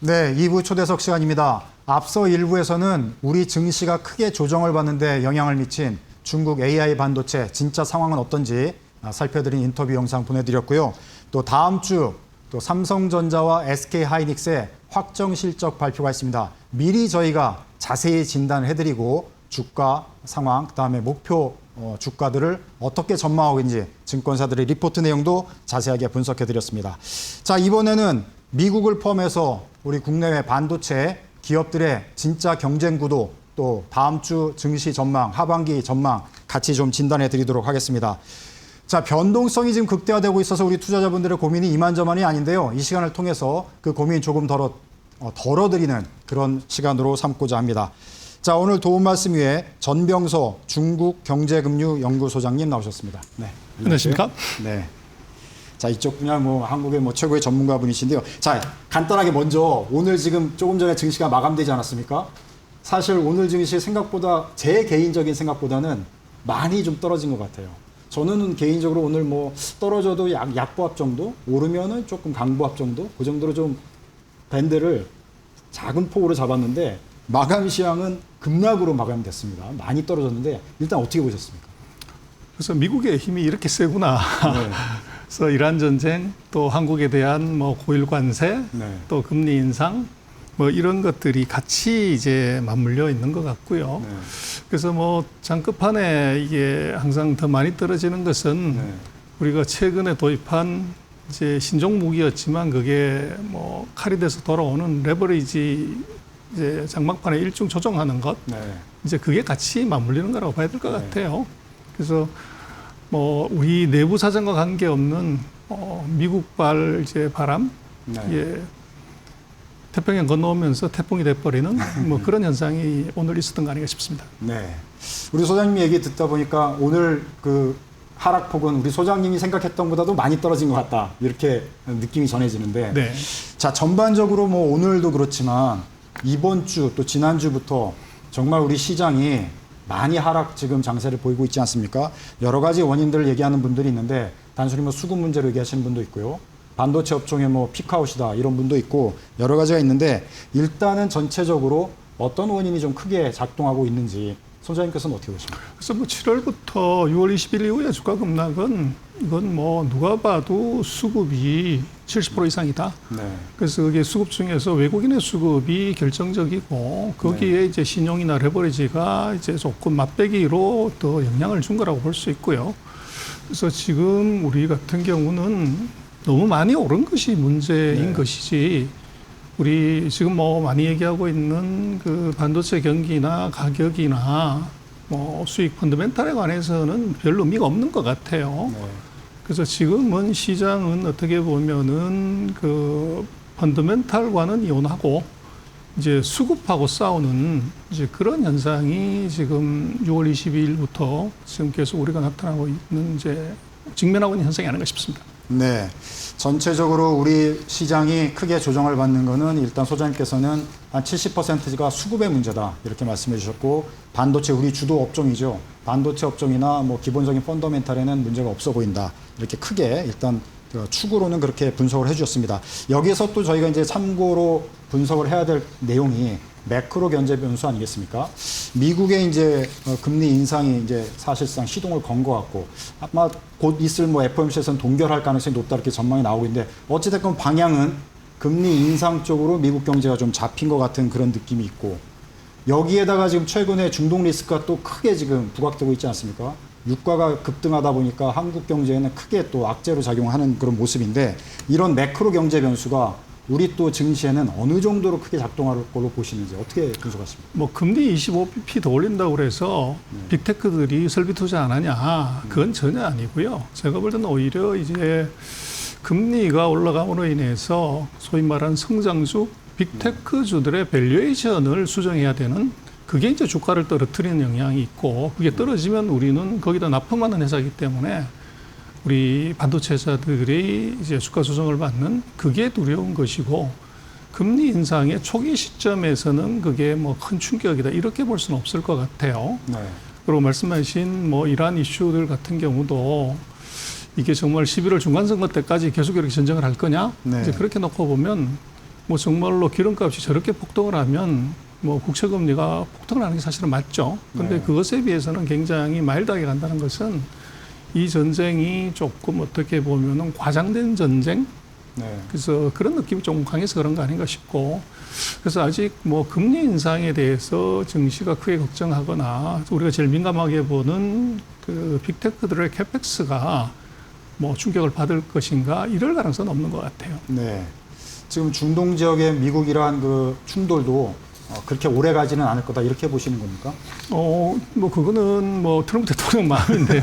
네, 2부 초대석 시간입니다. 앞서 1부에서는 우리 증시가 크게 조정을 받는데 영향을 미친 중국 AI 반도체 진짜 상황은 어떤지 살펴드린 인터뷰 영상 보내드렸고요. 또 다음 주 또 삼성전자와 SK하이닉스의 확정 실적 발표가 있습니다. 미리 저희가 자세히 진단을 해드리고 주가 상황, 그다음에 목표 주가들을 어떻게 전망하고 있는지 증권사들의 리포트 내용도 자세하게 분석해드렸습니다. 자, 이번에는 미국을 포함해서 우리 국내외 반도체 기업들의 진짜 경쟁 구도, 또 다음 주 증시 전망, 하반기 전망 같이 좀 진단해 드리도록 하겠습니다. 자, 변동성이 지금 극대화되고 있어서 우리 투자자분들의 고민이 이만저만이 아닌데요. 이 시간을 통해서 그 고민 조금 덜어드리는 그런 시간으로 삼고자 합니다. 자, 오늘 도움 말씀 위에 전병서 중국경제금융연구소장님 나오셨습니다. 네. 안녕하십니까? 네. 자, 이쪽 분야 한국의 최고의 전문가분이신데요. 자, 간단하게 먼저 오늘 지금 조금 전에 증시가 마감되지 않았습니까? 사실 오늘 증시 생각보다 제 개인적인 생각보다는 많이 좀 떨어진 것 같아요. 저는 개인적으로 오늘 떨어져도 약보합 정도, 오르면은 조금 강보합 정도, 그 정도로 좀 밴드를 작은 폭으로 잡았는데 마감 시황은 급락으로 마감됐습니다. 많이 떨어졌는데 일단 어떻게 보셨습니까? 그래서 미국의 힘이 이렇게 세구나. 네. 그래서 이란 전쟁, 또 한국에 대한 고일 관세, 네. 또 금리 인상, 이런 것들이 같이 이제 맞물려 있는 것 같고요. 네. 그래서 장급판에 이게 항상 더 많이 떨어지는 것은 네. 우리가 최근에 도입한 이제 신종 무기였지만 그게 칼이 돼서 돌아오는 레버리지 이제 장막판에 일중 조정하는 것, 네. 이제 그게 같이 맞물리는 거라고 봐야 될 것 네. 같아요. 그래서 우리 내부 사정과 관계없는 미국발 이제 바람, 네. 예, 태평양 건너오면서 태풍이 돼버리는 그런 현상이 오늘 있었던 거 아닌가 싶습니다. 네, 우리 소장님 얘기 듣다 보니까 오늘 그 하락폭은 우리 소장님이 생각했던 것보다도 많이 떨어진 것 같다, 이렇게 느낌이 전해지는데, 네. 자, 전반적으로 오늘도 그렇지만 이번 주 또 지난주부터 정말 우리 시장이 많이 하락 지금 장세를 보이고 있지 않습니까? 여러 가지 원인들을 얘기하는 분들이 있는데 단순히 수급 문제로 얘기하시는 분도 있고요. 반도체 업종의 피크아웃이다 이런 분도 있고 여러 가지가 있는데 일단은 전체적으로 어떤 원인이 좀 크게 작동하고 있는지 소장님께서는 어떻게 보십니까? 그래서 7월부터 6월 20일 이후에 주가 급락은 이건 누가 봐도 수급이 70% 이상이다. 네. 그래서 그게 수급 중에서 외국인의 수급이 결정적이고 거기에 네. 이제 신용이나 레버리지가 이제 조금 맞배기로 더 영향을 준 거라고 볼 수 있고요. 그래서 지금 우리 같은 경우는 너무 많이 오른 것이 문제인 네. 것이지 우리 지금 많이 얘기하고 있는 그 반도체 경기나 가격이나 수익 펀더멘탈에 관해서는 별 의미가 없는 것 같아요. 네. 그래서 지금은 시장은 어떻게 보면은 그 펀더멘탈과는 이혼하고 이제 수급하고 싸우는 이제 그런 현상이 지금 6월 22일부터 지금 계속 우리가 나타나고 있는 이제 직면하고 있는 현상이 아닌가 싶습니다. 네. 전체적으로 우리 시장이 크게 조정을 받는 거는 일단 소장님께서는 한 70%가 수급의 문제다 이렇게 말씀해 주셨고, 반도체 우리 주도 업종이죠. 반도체 업종이나 기본적인 펀더멘탈에는 문제가 없어 보인다. 이렇게 크게 일단 축으로는 그렇게 분석을 해 주셨습니다. 여기에서 또 저희가 이제 참고로 분석을 해야 될 내용이 매크로 경제 변수 아니겠습니까? 미국의 이제 금리 인상이 이제 사실상 시동을 건 것 같고 아마 곧 있을 FOMC에서는 동결할 가능성이 높다 이렇게 전망이 나오고 있는데 어찌됐건 방향은 금리 인상 쪽으로 미국 경제가 좀 잡힌 것 같은 그런 느낌이 있고, 여기에다가 지금 최근에 중동 리스크가 또 크게 지금 부각되고 있지 않습니까? 유가가 급등하다 보니까 한국 경제에는 크게 또 악재로 작용하는 그런 모습인데, 이런 매크로 경제 변수가 우리 또 증시에는 어느 정도로 크게 작동할 걸로 보시는지 어떻게 분석하십니까? 금리 25bp 더 올린다고 그래서 네. 빅테크들이 설비 투자 안 하냐? 그건 전혀 아니고요. 제가 볼 때는 오히려 이제 금리가 올라감으로 인해서 소위 말하는 성장주, 빅테크주들의 밸류에이션을 수정해야 되는, 그게 이제 주가를 떨어뜨리는 영향이 있고, 그게 떨어지면 우리는 거기다 납품하는 회사이기 때문에 우리 반도체 회사들이 이제 주가 조정을 받는 그게 두려운 것이고, 금리 인상의 초기 시점에서는 그게 큰 충격이다 이렇게 볼 수는 없을 것 같아요. 네. 그리고 말씀하신 이란 이슈들 같은 경우도 이게 정말 11월 중간선거 때까지 계속 이렇게 전쟁을 할 거냐? 네. 이제 그렇게 놓고 보면 뭐 정말로 기름값이 저렇게 폭등을 하면 뭐 국채금리가 폭등을 하는 게 사실은 맞죠. 근데 네. 그것에 비해서는 굉장히 마일드하게 간다는 것은 이 전쟁이 조금 어떻게 보면은 과장된 전쟁. 네. 그래서 그런 느낌이 좀 강해서 그런 거 아닌가 싶고, 그래서 아직 뭐 금리 인상에 대해서 증시가 크게 걱정하거나 우리가 제일 민감하게 보는 그 빅테크들의 캐펙스가 뭐 충격을 받을 것인가 이럴 가능성은 없는 것 같아요. 네. 지금 중동 지역의 미국이란 그 충돌도 그렇게 오래 가지는 않을 거다 이렇게 보시는 겁니까? 뭐 그거는 뭐 트럼프 대통령 마음인데요.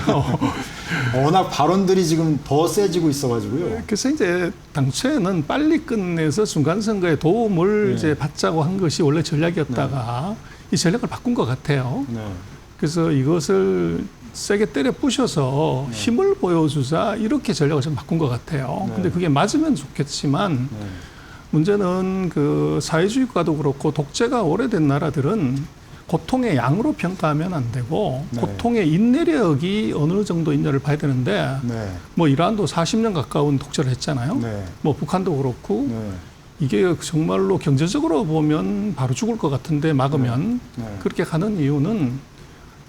워낙 발언들이 지금 더 세지고 있어가지고요. 그래서 이제 당초에는 빨리 끝내서 중간선거에 도움을 네. 이제 받자고 한 것이 원래 전략이었다가 이 전략을 바꾼 것 같아요. 네. 그래서 이것을 세게 때려 부셔서 힘을 보여주자 이렇게 전략을 좀 바꾼 것 같아요. 네. 근데 그게 맞으면 좋겠지만 네. 문제는 그 사회주의 국가도 그렇고 독재가 오래된 나라들은 고통의 양으로 평가하면 안 되고 네. 고통의 인내력이 어느 정도 있냐를 봐야 되는데 네. 뭐 이란도 40년 가까운 독재를 했잖아요. 네. 뭐 북한도 그렇고 네. 이게 정말로 경제적으로 보면 바로 죽을 것 같은데 막으면 네. 그렇게 가는 이유는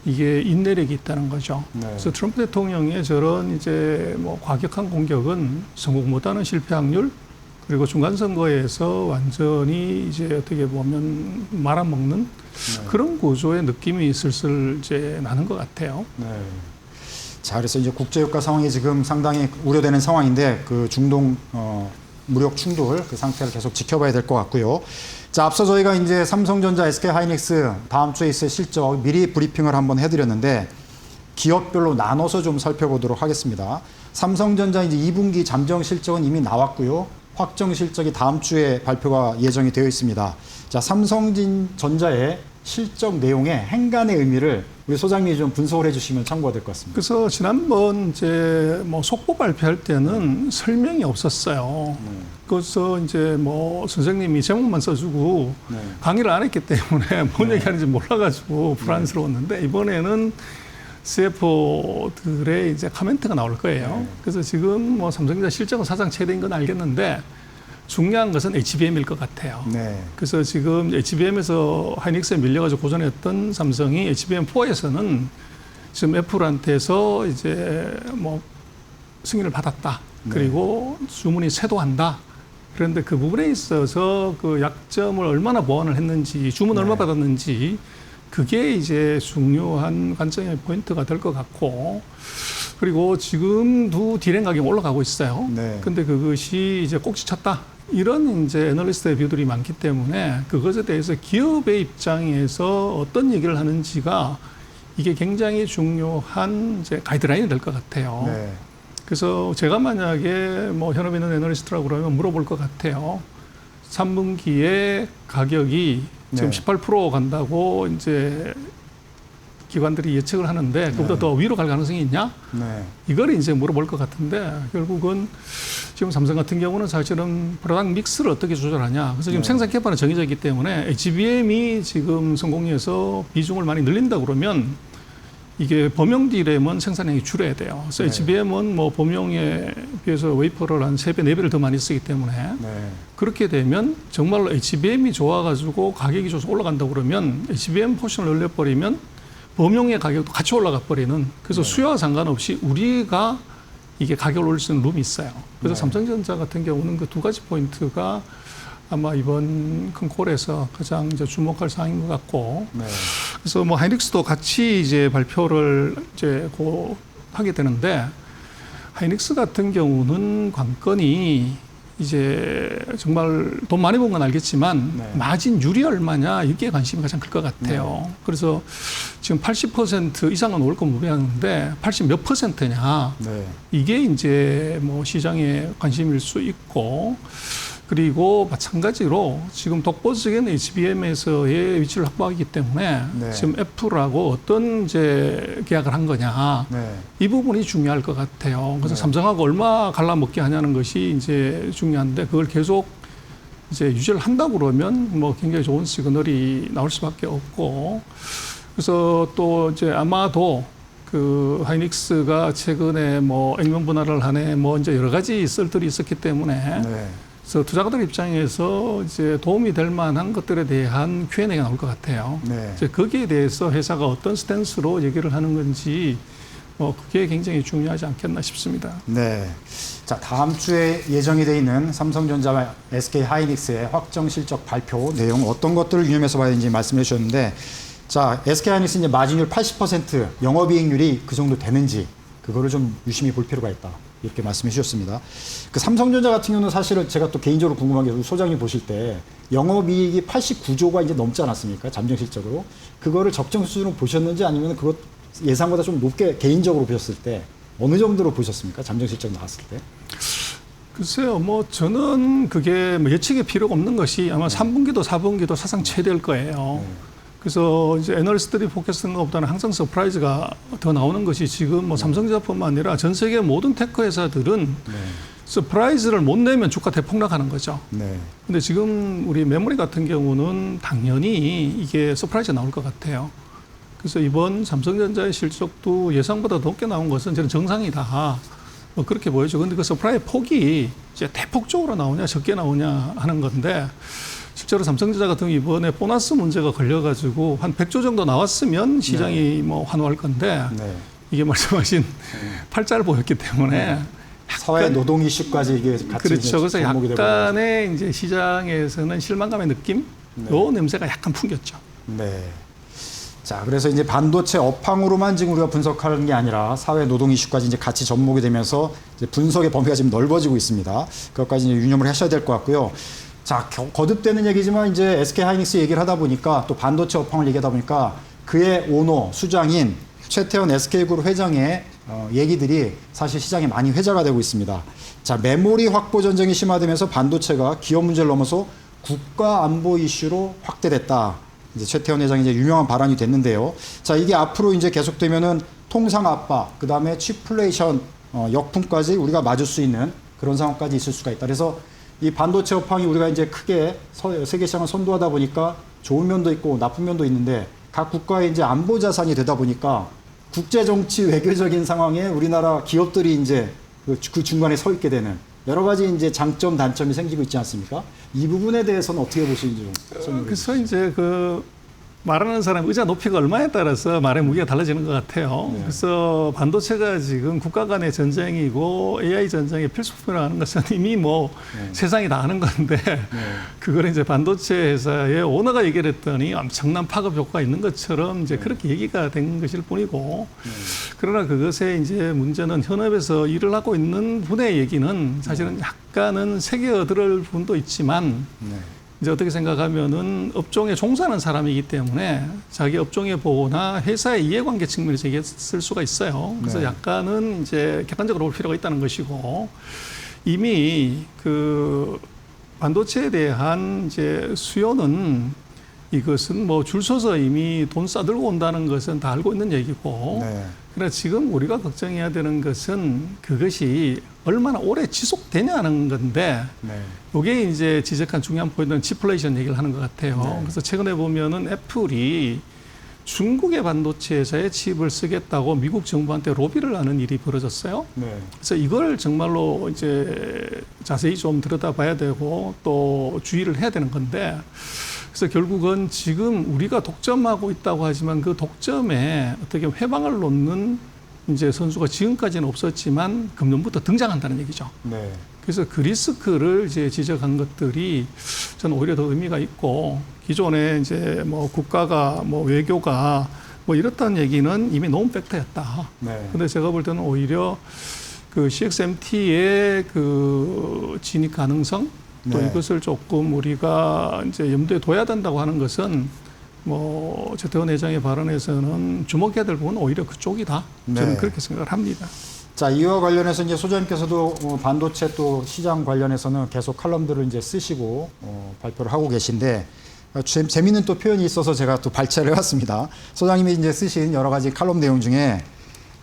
이게 인내력이 있다는 거죠. 네. 그래서 트럼프 대통령의 저런 이제 뭐 과격한 공격은 성공 못하는 실패 확률 그리고 중간 선거에서 완전히 이제 어떻게 보면 말아먹는 그런 구조의 느낌이 슬슬 이제 나는 것 같아요. 네. 자, 그래서 이제 국제유가 상황이 지금 상당히 우려되는 상황인데 그 중동 무력 충돌 그 상태를 계속 지켜봐야 될 것 같고요. 자, 앞서 저희가 이제 삼성전자, SK하이닉스 다음 주에 있을 실적 미리 브리핑을 한번 해드렸는데 기업별로 나눠서 좀 살펴보도록 하겠습니다. 삼성전자 이제 2분기 잠정 실적은 이미 나왔고요. 확정 실적이 다음 주에 발표가 예정이 되어 있습니다. 자, 삼성전자의 실적 내용의 행간의 의미를 우리 소장님이 좀 분석을 해주시면 참고가 될 것 같습니다. 그래서 지난번 이제 뭐 속보 발표할 때는 설명이 없었어요. 그래서 이제 뭐 선생님이 제목만 써주고 네. 강의를 안 했기 때문에 뭔 얘기하는지 몰라가지고 불안스러웠는데 이번에는 CFO들의 이제 코멘트가 나올 거예요. 네. 그래서 지금 뭐 삼성전자 실적은 사상 최대인 건 알겠는데 중요한 것은 HBM일 것 같아요. 네. 그래서 지금 HBM에서 하이닉스에 밀려가지고 고전했던 삼성이 HBM4에서는 지금 애플한테서 이제 뭐 승인을 받았다. 네. 그리고 주문이 쇄도한다. 그런데 그 부분에 있어서 그 약점을 얼마나 보완을 했는지, 주문 네. 얼마 받았는지 그게 이제 중요한 관점의 포인트가 될 것 같고, 그리고 지금도 디램 가격이 올라가고 있어요. 네. 근데 그것이 이제 꼭지쳤다. 이런 이제 애널리스트의 뷰들이 많기 때문에 그것에 대해서 기업의 입장에서 어떤 얘기를 하는지가 이게 굉장히 중요한 이제 가이드라인이 될 것 같아요. 네. 그래서 제가 만약에 뭐 현업에 있는 애널리스트라고 그러면 물어볼 것 같아요. 3분기에 가격이 지금 네. 18% 간다고 이제 기관들이 예측을 하는데 그보다 네. 더 위로 갈 가능성이 있냐? 네. 이걸 이제 물어볼 것 같은데 결국은 지금 삼성 같은 경우는 사실은 프로덕트 믹스를 어떻게 조절하냐. 그래서 지금 네. 생산 캐파는 정해져 있기 때문에 HBM이 지금 성공해서 비중을 많이 늘린다 그러면 이게 범용 D램은 생산량이 줄어야 돼요. 그래서 네. HBM은 뭐 범용에 비해서 웨이퍼를 한 3배, 4배를 더 많이 쓰기 때문에 네. 그렇게 되면 정말로 HBM이 좋아가지고 가격이 좀 올라간다 그러면 HBM 포션을 늘려버리면 범용의 가격도 같이 올라가 버리는 그래서 네. 수요와 상관없이 우리가 이게 가격을 올릴 수 있는 룸이 있어요. 그래서 네. 삼성전자 같은 경우는 그 두 가지 포인트가 아마 이번 큰 콜에서 가장 이제 주목할 사항인 것 같고 네. 그래서 뭐 하이닉스도 같이 이제 발표를 이제 곧 하게 되는데 하이닉스 같은 경우는 관건이 이제 정말 돈 많이 번 건 알겠지만 네. 마진율이 얼마냐 이게 관심이 가장 클 것 같아요. 네. 그래서 지금 80% 이상은 올 거 무비하는데 80 몇 %냐 네. 이게 이제 뭐 시장의 관심일 수 있고 그리고 마찬가지로 지금 독보적인 HBM에서의 위치를 확보하기 때문에 네. 지금 애플하고 어떤 이제 계약을 한 거냐 네. 이 부분이 중요할 것 같아요. 그래서 네. 삼성하고 얼마 갈라먹게 하냐는 것이 이제 중요한데 그걸 계속 이제 유지를 한다 그러면 뭐 굉장히 좋은 시그널이 나올 수밖에 없고 그래서 또 이제 아마도 그 하이닉스가 최근에 뭐 액면 분할을 하네 뭐 이제 여러 가지 썰들이 있었기 때문에 네. 그래서 투자가들 입장에서 이제 도움이 될 만한 것들에 대한 Q&A가 나올 것 같아요. 네. 이제 거기에 대해서 회사가 어떤 스탠스로 얘기를 하는 건지 그게 굉장히 중요하지 않겠나 싶습니다. 네. 자, 다음 주에 예정이 돼 있는 삼성전자와 SK 하이닉스의 확정 실적 발표 내용 어떤 것들을 유념해서 봐야 되는지 말씀해 주셨는데, 자, SK 하이닉스 이제 마진율 80%, 영업이익률이 그 정도 되는지 그거를 좀 유심히 볼 필요가 있다. 이렇게 말씀해 주셨습니다. 그 삼성전자 같은 경우는 사실은 제가 또 개인적으로 궁금한 게, 우리 소장님 보실 때 영업이익이 89조가 이제 넘지 않았습니까? 잠정 실적으로. 그거를 적정 수준으로 보셨는지 아니면 그것 예상보다 좀 높게 개인적으로 보셨을 때 어느 정도로 보셨습니까? 잠정 실적 나왔을 때? 글쎄요, 뭐 저는 그게 뭐 예측이 필요가 없는 것이 아마 3분기도 4분기도 사상 최대일 거예요. 그래서 이제 애널리스트들이 포켓한 것보다는 항상 서프라이즈가 더 나오는 것이 지금 뭐 삼성전자뿐만 아니라 전 세계 모든 테크 회사들은 서프라이즈를 못 내면 주가 대폭락하는 거죠. 네. 근데 지금 우리 메모리 같은 경우는 당연히 이게 서프라이즈가 나올 것 같아요. 그래서 이번 삼성전자의 실적도 예상보다 높게 나온 것은 저는 정상이다. 뭐 그렇게 보여죠. 근데 그 서프라이 폭이 이제 대폭적으로 나오냐 적게 나오냐 하는 건데, 실제로 삼성전자 같은 경우 이번에 보너스 문제가 걸려가지고 한 100조 정도 나왔으면 시장이 뭐 환호할 건데, 이게 말씀하신 팔자를 보였기 때문에 사회 노동 이슈까지 이게 같이 그렇죠. 그래서 접목이 약간의 이제 시장에서는 실망감의 느낌, 요 냄새가 약간 풍겼죠. 네. 자, 그래서 이제 반도체 업황으로만 지금 우리가 분석하는 게 아니라 사회 노동 이슈까지 이제 같이 접목이 되면서 이제 분석의 범위가 지금 넓어지고 있습니다. 그것까지 이제 유념을 하셔야 될 것 같고요. 자, 거듭되는 얘기지만 이제 SK 하이닉스 얘기를 하다 보니까 또 반도체 업황을 얘기하다 보니까 그의 오너 수장인 최태원 SK그룹 회장의 얘기들이 사실 시장에 많이 회자가 되고 있습니다. 자, 메모리 확보 전쟁이 심화되면서 반도체가 기업 문제를 넘어서 국가 안보 이슈로 확대됐다. 이제 최태원 회장이 이제 유명한 발언이 됐는데요. 자, 이게 앞으로 이제 계속되면은 통상 압박, 그 다음에 취플레이션 역풍까지 우리가 맞을 수 있는 그런 상황까지 있을 수가 있다. 그래서 이 반도체 업황이 우리가 이제 크게 세계 시장을 선도하다 보니까 좋은 면도 있고 나쁜 면도 있는데, 각 국가의 이제 안보 자산이 되다 보니까 국제 정치 외교적인 상황에 우리나라 기업들이 이제 그 중간에 서 있게 되는 여러 가지 이제 장점 단점이 생기고 있지 않습니까? 이 부분에 대해서는 어떻게 보시는지 좀 설명해 주시죠. 그래서 이제 그 말하는 사람 의자 높이가 얼마에 따라서 말의 무게가 달라지는 것 같아요. 그래서 반도체가 지금 국가 간의 전쟁이고 AI 전쟁의 필수품이라는 것은 이미 뭐 세상이 다 아는 건데, 그걸 이제 반도체 회사의 오너가 얘기를 했더니 엄청난 파급 효과가 있는 것처럼 이제 그렇게 얘기가 된 것일 뿐이고, 그러나 그것의 이제 문제는 현업에서 일을 하고 있는 분의 얘기는 사실은 약간은 새겨들을 부분도 있지만, 이제 어떻게 생각하면은 업종에 종사하는 사람이기 때문에 자기 업종의 보호나 회사의 이해관계 측면에서 얘기했을 수가 있어요. 그래서 약간은 이제 객관적으로 볼 필요가 있다는 것이고, 이미 그 반도체에 대한 이제 수요는 이것은 뭐 줄 서서 이미 돈 싸들고 온다는 것은 다 알고 있는 얘기고, 그러나 지금 우리가 걱정해야 되는 것은 그것이 얼마나 오래 지속되냐는 건데, 이게 이제 지적한 중요한 포인트는 치플레이션 얘기를 하는 것 같아요. 그래서 최근에 보면은 애플이 중국의 반도체 회사에 칩을 쓰겠다고 미국 정부한테 로비를 하는 일이 벌어졌어요. 그래서 이걸 정말로 이제 자세히 좀 들여다봐야 되고 또 주의를 해야 되는 건데, 그래서 결국은 지금 우리가 독점하고 있다고 하지만 그 독점에 어떻게 회방을 놓는 이제 선수가 지금까지는 없었지만 금년부터 등장한다는 얘기죠. 그래서 그 리스크를 이제 지적한 것들이 저는 오히려 더 의미가 있고, 기존에 이제 뭐 국가가 뭐 외교가 뭐 이렇다는 얘기는 이미 노은 팩터였다. 근데 제가 볼 때는 오히려 그 CXMT의 그 진입 가능성, 또 이것을 조금 우리가 이제 염두에 둬야 된다고 하는 것은 뭐 최태원 회장의 발언에서는 주목해야 될 부분은 오히려 그쪽이다. 저는 그렇게 생각을 합니다. 자, 이와 관련해서 이제 소장님께서도 반도체 또 시장 관련해서는 계속 칼럼들을 이제 쓰시고 발표를 하고 계신데, 재미있는 또 표현이 있어서 제가 또 발췌를 해왔습니다. 소장님이 이제 쓰신 여러 가지 칼럼 내용 중에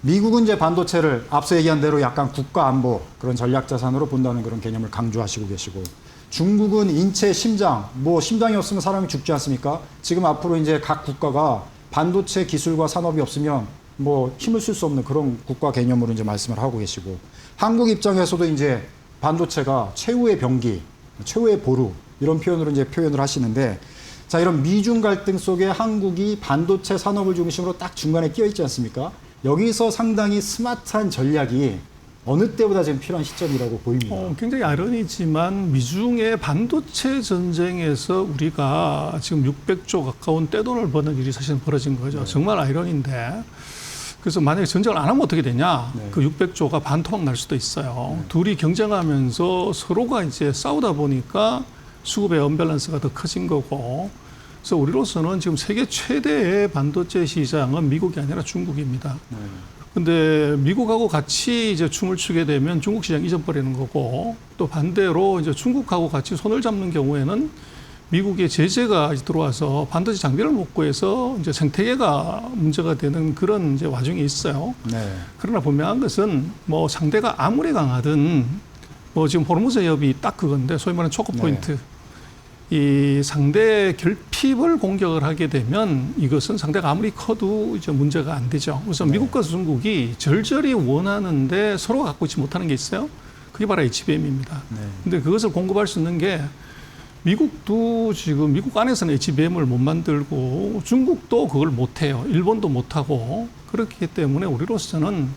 미국은 이제 반도체를 앞서 얘기한 대로 약간 국가 안보 그런 전략 자산으로 본다는 그런 개념을 강조하시고 계시고, 중국은 인체 심장, 뭐 심장이 없으면 사람이 죽지 않습니까? 지금 앞으로 이제 각 국가가 반도체 기술과 산업이 없으면 뭐 힘을 쓸 수 없는 그런 국가 개념으로 이제 말씀을 하고 계시고, 한국 입장에서도 이제 반도체가 최후의 병기, 최후의 보루 이런 표현으로 이제 표현을 하시는데 자, 이런 미중 갈등 속에 한국이 반도체 산업을 중심으로 딱 중간에 끼어 있지 않습니까? 여기서 상당히 스마트한 전략이 어느 때보다 지금 필요한 시점이라고 보입니다. 굉장히 아이러니지만 미중의 반도체 전쟁에서 우리가 지금 600조 가까운 떼돈을 버는 일이 사실 벌어진 거죠. 네. 정말 아이러니인데 그래서 만약에 전쟁을 안 하면 어떻게 되냐? 네. 그 600조가 반토막 날 수도 있어요. 네. 둘이 경쟁하면서 서로가 이제 싸우다 보니까 수급의 언밸런스가 더 커진 거고 그래서 우리로서는 지금 세계 최대의 반도체 시장은 미국이 아니라 중국입니다. 근데 미국하고 같이 이제 춤을 추게 되면 중국 시장 잊어버리는 거고 또 반대로 이제 중국하고 같이 손을 잡는 경우에는 미국의 제재가 들어와서 반도체 장비를 못 구해서 이제 생태계가 문제가 되는 그런 이제 와중에 있어요. 네. 그러나 분명한 것은 뭐 상대가 아무리 강하든 뭐 지금 호르무즈 해협이 딱 그건데 소위 말하는 초크 포인트. 네. 이 상대 결핍을 공격을 하게 되면 이것은 상대가 아무리 커도 이제 문제가 안 되죠. 그래서 네. 미국과 중국이 절절히 원하는데 서로 갖고 있지 못하는 게 있어요. 그게 바로 HBM입니다. 네. 근데 그것을 공급할 수 있는 게 미국도 지금 미국 안에서는 HBM을 못 만들고 중국도 그걸 못 해요. 일본도 못 하고 그렇기 때문에 우리로서는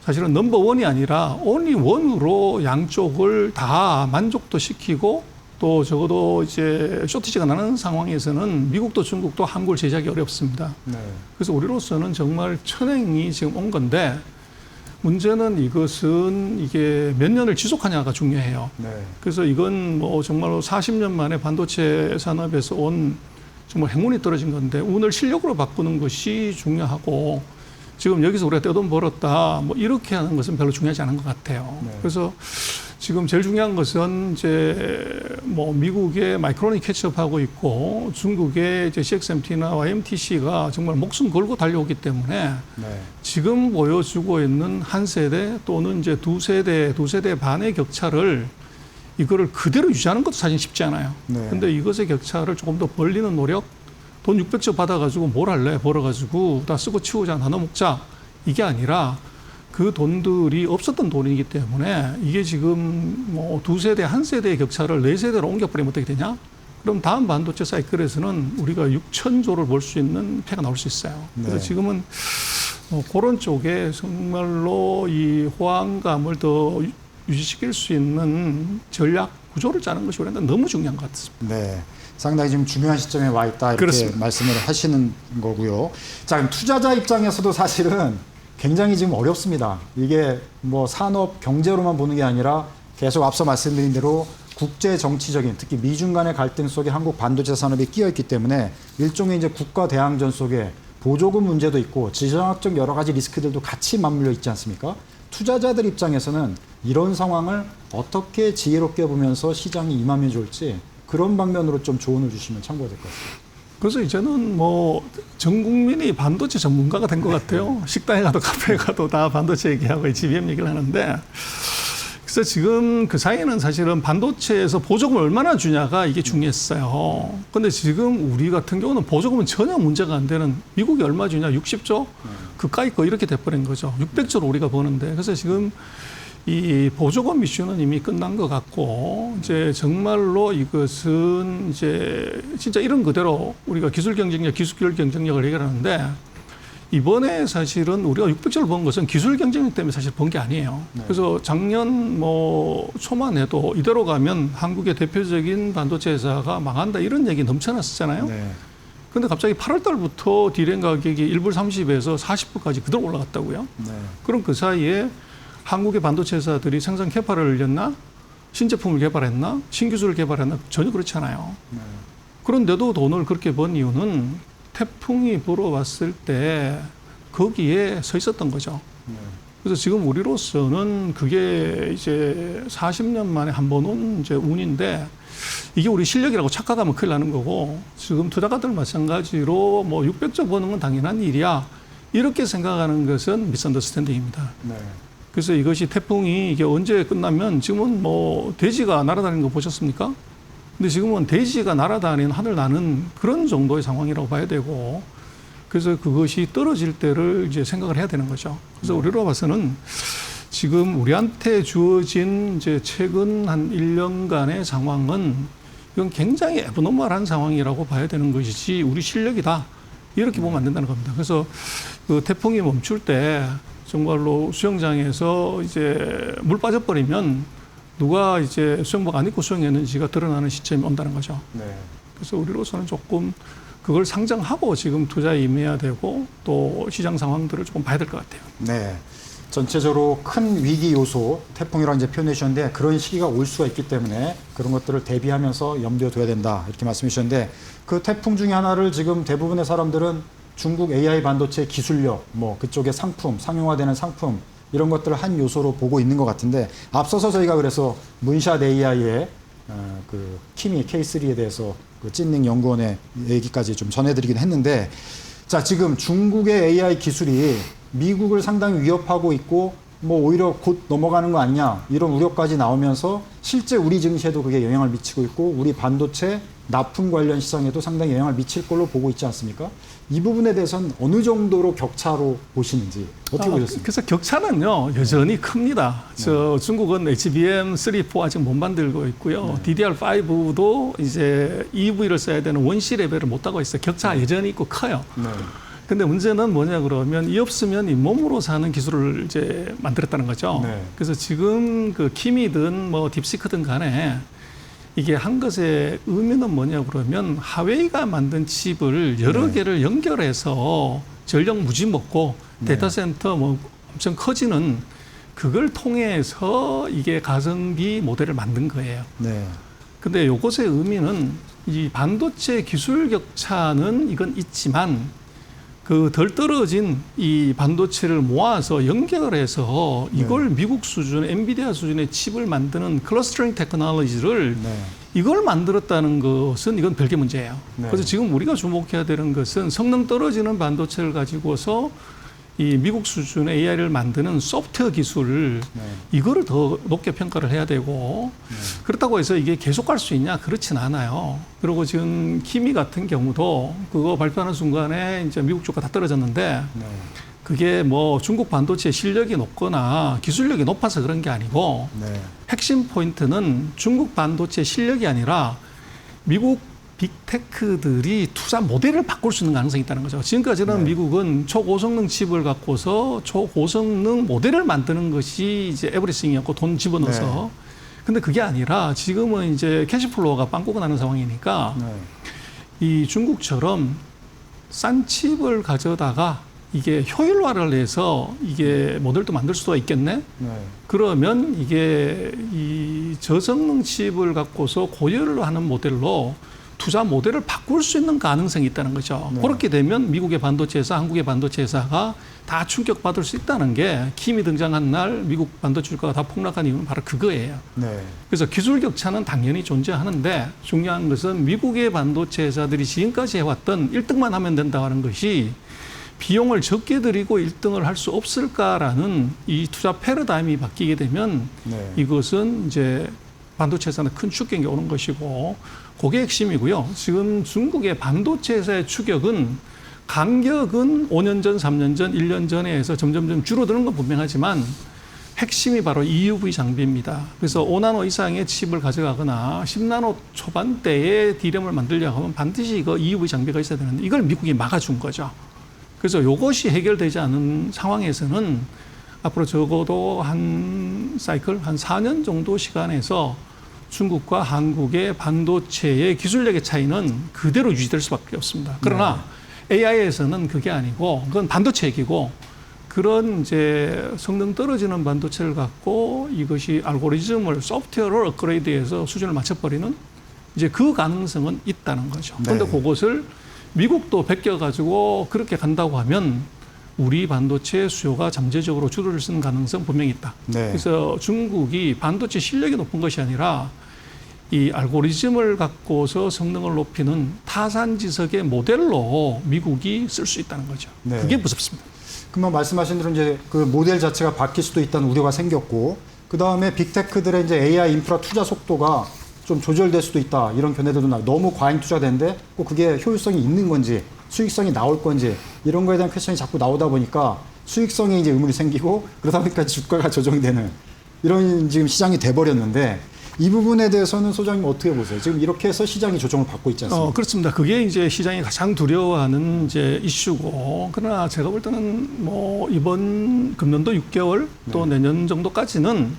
사실은 넘버원이 아니라 only 원으로 양쪽을 다 만족도 시키고 또 적어도 이제 쇼티지가 나는 상황에서는 미국도 중국도 한국을 제재하기 어렵습니다. 네. 그래서 우리로서는 정말 천행이 지금 온 건데 문제는 이것은 이게 몇 년을 지속하냐가 중요해요. 네. 그래서 이건 뭐 정말로 40년 만에 반도체 산업에서 온 정말 행운이 떨어진 건데 운을 실력으로 바꾸는 것이 중요하고 지금 여기서 우리가 떼돈 벌었다 뭐 이렇게 하는 것은 별로 중요하지 않은 것 같아요. 네. 그래서 지금 제일 중요한 것은 이제 뭐 미국의 마이크론이 캐치업하고 있고 중국의 이제 CXMT나 YMTC가 정말 목숨 걸고 달려오기 때문에 네. 지금 보여주고 있는 한 세대 또는 이제 두 세대 반의 격차를 이거를 그대로 유지하는 것도 사실 쉽지 않아요. 네. 근데 이것의 격차를 조금 더 벌리는 노력, 돈 600조 받아가지고 뭘 할래? 벌어가지고 다 쓰고 치우자, 나눠 먹자. 이게 아니라 그 돈들이 없었던 돈이기 때문에 이게 지금 뭐 두 세대, 한 세대의 격차를 네 세대로 옮겨버리면 어떻게 되냐? 그럼 다음 반도체 사이클에서는 우리가 6천조를 볼 수 있는 폐가 나올 수 있어요. 네. 그래서 지금은 그런 쪽에 정말로 이 호황감을 더 유지시킬 수 있는 전략 구조를 짜는 것이 우리한테 너무 중요한 것 같습니다. 네. 상당히 지금 중요한 시점에 와 있다 이렇게 그렇습니다. 말씀을 하시는 거고요. 자, 그럼 투자자 입장에서도 사실은 굉장히 지금 어렵습니다. 이게 뭐 산업 경제로만 보는 게 아니라 계속 앞서 말씀드린 대로 국제 정치적인 특히 미중 간의 갈등 속에 한국 반도체 산업이 끼어 있기 때문에 일종의 이제 국가 대항전 속에 보조금 문제도 있고 지정학적 여러 가지 리스크들도 같이 맞물려 있지 않습니까? 투자자들 입장에서는 이런 상황을 어떻게 지혜롭게 보면서 시장이 임하면 좋을지 그런 방면으로 좀 조언을 주시면 참고가 될 것 같습니다. 그래서 이제는 뭐 전 국민이 반도체 전문가가 된 것 같아요. 식당에 가도 카페에 가도 다 반도체 얘기하고 HBM 얘기를 하는데 그래서 지금 그 사이에는 사실은 반도체에서 보조금을 얼마나 주냐가 이게 중요했어요. 근데 지금 우리 같은 경우는 보조금은 전혀 문제가 안 되는 미국이 얼마 주냐 60조? 그까이 거 이렇게 돼버린 거죠. 600조를 우리가 버는데 그래서 지금 이 보조금 이슈는 이미 끝난 것 같고 이제 정말로 이것은 이제 진짜 이런 그대로 우리가 기술 경쟁력, 기술 경쟁력을 해결하는데 이번에 사실은 우리가 600조를 번 것은 기술 경쟁력 때문에 사실 번 게 아니에요. 네. 그래서 작년 뭐 초만 해도 이대로 가면 한국의 대표적인 반도체 회사가 망한다 이런 얘기 넘쳐났었잖아요. 네. 근데 갑자기 8월 달부터 디램 가격이 1불 30에서 40불까지 그대로 올라갔다고요. 네. 그럼 그 사이에 한국의 반도체 회사들이 생산 캐파를 늘렸나? 신제품을 개발했나? 신기술을 개발했나? 전혀 그렇지 않아요. 네. 그런데도 돈을 그렇게 번 이유는 태풍이 불어왔을 때 거기에 서 있었던 거죠. 네. 그래서 지금 우리로서는 그게 이제 40년 만에 한 번 온 이제 운인데 이게 우리 실력이라고 착각하면 큰일 나는 거고 지금 투자가들 마찬가지로 뭐 600조 버는 건 당연한 일이야. 이렇게 생각하는 것은 미스언더스탠딩입니다. 네. 그래서 이것이 태풍이 이게 언제 끝나면 지금은 뭐 돼지가 날아다니는 거 보셨습니까? 근데 지금은 돼지가 날아다니는 하늘 나는 그런 정도의 상황이라고 봐야 되고 그래서 그것이 떨어질 때를 이제 생각을 해야 되는 거죠. 그래서 우리로 봐서는 지금 우리한테 주어진 이제 최근 한 1년간의 상황은 이건 굉장히 애버노멀한 상황이라고 봐야 되는 것이지 우리 실력이다. 이렇게 보면 안 된다는 겁니다. 그래서 그 태풍이 멈출 때 정말로 수영장에서 이제 물 빠져버리면 누가 이제 수영복 안 입고 수영했는지가 드러나는 시점이 온다는 거죠. 네. 그래서 우리로서는 조금 그걸 상정하고 지금 투자에 임해야 되고 또 시장 상황들을 조금 봐야 될 것 같아요. 네. 전체적으로 큰 위기 요소, 태풍이라고 이제 표현해 주셨는데 그런 시기가 올 수가 있기 때문에 그런 것들을 대비하면서 염두에 둬야 된다. 이렇게 말씀해 주셨는데 그 태풍 중에 하나를 지금 대부분의 사람들은 중국 AI 반도체 기술력, 뭐 그쪽의 상품, 상용화되는 상품 이런 것들을 한 요소로 보고 있는 것 같은데 앞서서 저희가 그래서 문샷 AI의 그 키미 K3에 대해서 그 찐닝 연구원의 얘기까지 좀 전해드리긴 했는데 자, 지금 중국의 AI 기술이 미국을 상당히 위협하고 있고 뭐 오히려 곧 넘어가는 거 아니냐 이런 우려까지 나오면서 실제 우리 증시에도 그게 영향을 미치고 있고 우리 반도체 납품 관련 시장에도 상당히 영향을 미칠 걸로 보고 있지 않습니까? 이 부분에 대해서는 어느 정도로 격차로 보시는지 어떻게 보셨습니까? 그래서 격차는요 여전히 큽니다. 저 중국은 HBM3, 4 아직 못 만들고 있고요. DDR5도 이제 EV를 써야 되는 원시 레벨을 못 하고 있어요. 격차가 여전히 있고 커요. 네. 근데 문제는 뭐냐 그러면 이 없으면 이 몸으로 사는 기술을 이제 만들었다는 거죠. 네. 그래서 지금 그 키미든 뭐 딥시크든 간에 이게 한 것의 의미는 뭐냐 그러면 하웨이가 만든 칩을 여러 개를 연결해서 전력 무지 먹고 데이터 센터 뭐 엄청 커지는 그걸 통해서 이게 가성비 모델을 만든 거예요. 네. 근데 이것의 의미는 이 반도체 기술 격차는 이건 있지만 그 덜 떨어진 이 반도체를 모아서 연결해서 이걸 미국 수준, 엔비디아 수준의 칩을 만드는 클러스터링 테크놀로지를 이걸 만들었다는 것은 이건 별개 문제예요. 네. 그래서 지금 우리가 주목해야 되는 것은 성능 떨어지는 반도체를 가지고서 이 미국 수준의 AI를 만드는 소프트웨어 기술을 이거를 더 높게 평가를 해야 되고 그렇다고 해서 이게 계속 갈 수 있냐? 그렇진 않아요. 그리고 지금 키미 같은 경우도 그거 발표하는 순간에 이제 미국 주가 다 떨어졌는데 그게 뭐 중국 반도체 실력이 높거나 기술력이 높아서 그런 게 아니고 핵심 포인트는 중국 반도체 실력이 아니라 미국 빅테크들이 투자 모델을 바꿀 수 있는 가능성이 있다는 거죠. 지금까지는 미국은 초고성능 칩을 갖고서 초고성능 모델을 만드는 것이 이제 에브리싱이었고 돈 집어넣어서. 근데 그게 아니라 지금은 이제 캐시플로우가 빵꾸가 나는 상황이니까 이 중국처럼 싼 칩을 가져다가 이게 효율화를 해서 이게 모델도 만들 수가 있겠네? 그러면 이게 이 저성능 칩을 갖고서 고열을 하는 모델로 투자 모델을 바꿀 수 있는 가능성이 있다는 거죠. 그렇게 되면 미국의 반도체 회사, 한국의 반도체 회사가 다 충격받을 수 있다는 게 키미 등장한 날 미국 반도체 주가가 다 폭락한 이유는 바로 그거예요. 그래서 기술 격차는 당연히 존재하는데 중요한 것은 미국의 반도체 회사들이 지금까지 해왔던 1등만 하면 된다 하는 것이 비용을 적게 들이고 1등을 할 수 없을까라는 이 투자 패러다임이 바뀌게 되면 이것은 이제 반도체 회사는 큰 충격이 오는 것이고 그게 핵심이고요. 지금 중국의 반도체 회사의 추격은 간격은 5년 전, 3년 전, 1년 전에 해서 점점 줄어드는 건 분명하지만 핵심이 바로 EUV 장비입니다. 그래서 5나노 이상의 칩을 가져가거나 10나노 초반대의 D램을 만들려고 하면 반드시 이거 EUV 장비가 있어야 되는데 이걸 미국이 막아준 거죠. 그래서 이것이 해결되지 않은 상황에서는 앞으로 적어도 한 사이클, 한 4년 정도 시간에서 중국과 한국의 반도체의 기술력의 차이는 그대로 유지될 수밖에 없습니다. 그러나 AI에서는 그게 아니고 그건 반도체 얘기고 그런 이제 성능 떨어지는 반도체를 갖고 이것이 알고리즘을 소프트웨어를 업그레이드해서 수준을 맞춰버리는 이제 그 가능성은 있다는 거죠. 그런데 그것을 미국도 베껴가지고 그렇게 간다고 하면 우리 반도체 수요가 잠재적으로 줄어들 수 있는 가능성 분명히 있다. 그래서 중국이 반도체 실력이 높은 것이 아니라 이 알고리즘을 갖고서 성능을 높이는 타산지석의 모델로 미국이 쓸 수 있다는 거죠. 그게 무섭습니다. 그러면 말씀하신 대로 이제 그 모델 자체가 바뀔 수도 있다는 우려가 생겼고 그 다음에 빅테크들의 이제 AI 인프라 투자 속도가 좀 조절될 수도 있다 이런 견해들도 너무 과잉 투자되는데 꼭 그게 효율성이 있는 건지 수익성이 나올 건지 이런 거에 대한 퀘스천이 자꾸 나오다 보니까 수익성에 이제 의문이 생기고 그러다 보니까 주가가 조정이 되는 이런 지금 시장이 돼버렸는데 이 부분에 대해서는 소장님 어떻게 보세요? 지금 이렇게 해서 시장이 조정을 받고 있지 않습니까? 그렇습니다. 그게 이제 시장이 가장 두려워하는 이제 이슈고, 그러나 제가 볼 때는 뭐 이번 금년도 6개월 또 내년 정도까지는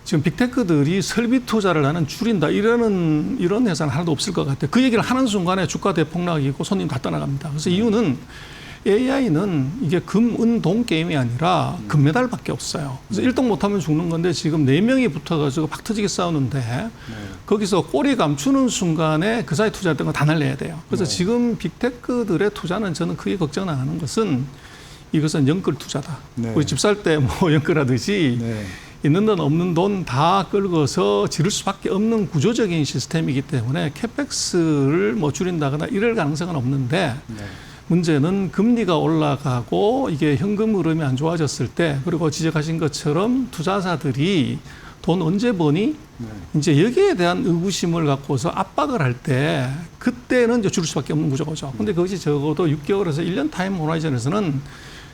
지금 빅테크들이 설비 투자를 나는 줄인다 이런 회사는 하나도 없을 것 같아요. 그 얘기를 하는 순간에 주가 대폭락이고 손님 다 떠나갑니다. 그래서 이유는 AI는 이게 금, 은, 동 게임이 아니라 금메달밖에 없어요. 그래서 1등 못하면 죽는 건데 지금 4명이 붙어가지고 박 터지게 싸우는데 거기서 꼬리 감추는 순간에 그 사이 투자했던 거 다 날려야 돼요. 그래서 지금 빅테크들의 투자는 저는 크게 걱정 안 하는 것은 이것은 연끌 투자다. 우리 집 살 때 뭐 연끌하듯이 있는 돈 없는 돈 다 끌고서 지를 수밖에 없는 구조적인 시스템이기 때문에 캐펙스를 뭐 줄인다거나 이럴 가능성은 없는데 문제는 금리가 올라가고 이게 현금 흐름이 안 좋아졌을 때, 그리고 지적하신 것처럼 투자사들이 돈 언제 버니? 이제 여기에 대한 의구심을 갖고서 압박을 할 때 그때는 이제 줄 수밖에 없는 구조죠. 근데 그것이 적어도 6개월에서 1년 타임 호라이즌에서는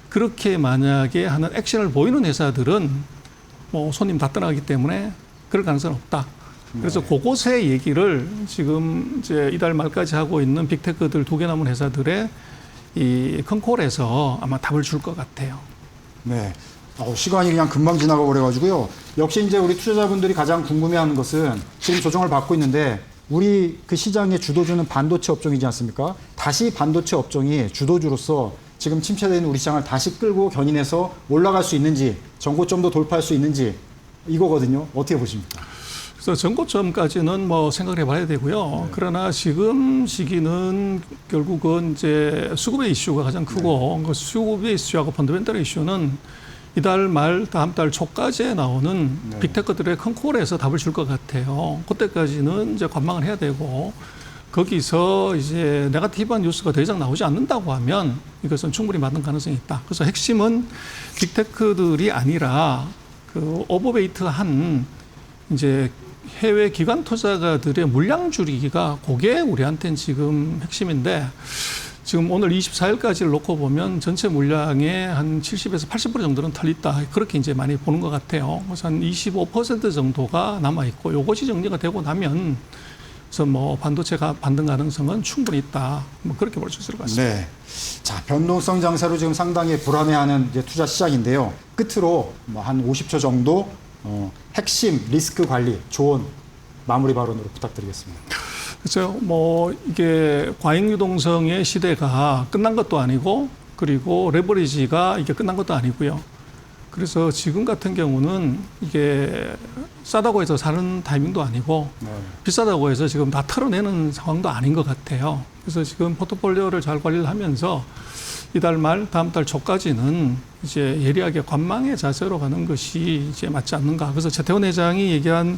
그렇게 만약에 하는 액션을 보이는 회사들은 뭐 손님 다 떠나기 때문에 그럴 가능성은 없다. 그래서 그곳의 얘기를 지금 이제 이달 말까지 하고 있는 빅테크들 2개 남은 회사들의 이 컨콜에서 아마 답을 줄 것 같아요. 네. 시간이 그냥 금방 지나가 버려가지고요. 역시 이제 우리 투자자분들이 가장 궁금해하는 것은 지금 조정을 받고 있는데 우리 그 시장의 주도주는 반도체 업종이지 않습니까? 다시 반도체 업종이 주도주로서 지금 침체되는 우리 시장을 다시 끌고 견인해서 올라갈 수 있는지, 전고점도 돌파할 수 있는지 이거거든요. 어떻게 보십니까? 그래서 전고점까지는 뭐 생각을 해봐야 되고요. 그러나 지금 시기는 결국은 이제 수급의 이슈가 가장 크고 그 수급의 이슈하고 펀더멘털 이슈는 이달 말 다음 달 초까지에 나오는 빅테크들의 컨콜에서 답을 줄 것 같아요. 그때까지는 이제 관망을 해야 되고 거기서 이제 네거티브한 뉴스가 더 이상 나오지 않는다고 하면 이것은 충분히 맞는 가능성이 있다. 그래서 핵심은 빅테크들이 아니라 그 오버베이트한 이제 해외 기관 투자가들의 물량 줄이기가 그게 우리한테는 지금 핵심인데 지금 오늘 24일까지를 놓고 보면 전체 물량의 한 70에서 80% 정도는 털렸다. 그렇게 이제 많이 보는 것 같아요. 그래서 한 25% 정도가 남아있고 이것이 정리가 되고 나면 그래서 뭐 반도체가 반등 가능성은 충분히 있다. 뭐 그렇게 볼 수 있을 것 같습니다. 네. 자, 변동성 장세로 지금 상당히 불안해하는 이제 투자 시장인데요. 끝으로 뭐 한 50초 정도 핵심 리스크 관리 조언 마무리 발언으로 부탁드리겠습니다. 그렇죠. 뭐 이게 과잉 유동성의 시대가 끝난 것도 아니고 그리고 레버리지가 이게 끝난 것도 아니고요. 그래서 지금 같은 경우는 이게 싸다고 해서 사는 타이밍도 아니고 비싸다고 해서 지금 다 털어내는 상황도 아닌 것 같아요. 그래서 지금 포트폴리오를 잘 관리를 하면서 이달 말 다음 달 초까지는 이제 예리하게 관망의 자세로 가는 것이 이제 맞지 않는가. 그래서 최태원 회장이 얘기한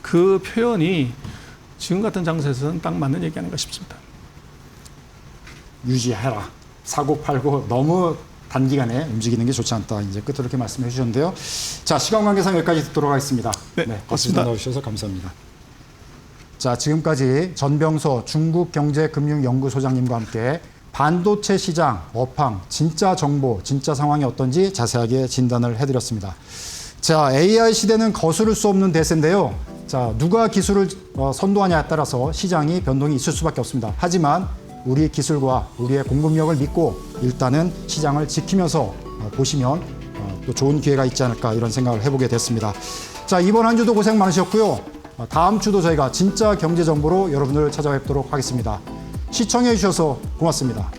그 표현이 지금 같은 장세에서는 딱 맞는 얘기 아닌가 싶습니다. 유지해라. 사고 팔고 너무 단기간에 움직이는 게 좋지 않다. 이제 끝으로 이렇게 말씀해 주셨는데요. 자, 시간 관계상 여기까지 듣도록 하겠습니다. 네, 고맙습니다. 나와주셔서 감사합니다. 자, 지금까지 전병서 중국경제금융연구소장님과 함께 반도체 시장, 업황, 진짜 정보, 진짜 상황이 어떤지 자세하게 진단을 해드렸습니다. 자, AI 시대는 거스를 수 없는 대세인데요. 자, 누가 기술을 선도하냐에 따라서 시장이 변동이 있을 수밖에 없습니다. 하지만 우리 기술과 우리의 공급력을 믿고 일단은 시장을 지키면서 보시면 또 좋은 기회가 있지 않을까 이런 생각을 해보게 됐습니다. 자, 이번 한 주도 고생 많으셨고요. 다음 주도 저희가 진짜 경제 정보로 여러분을 찾아뵙도록 하겠습니다. 시청해 주셔서 고맙습니다.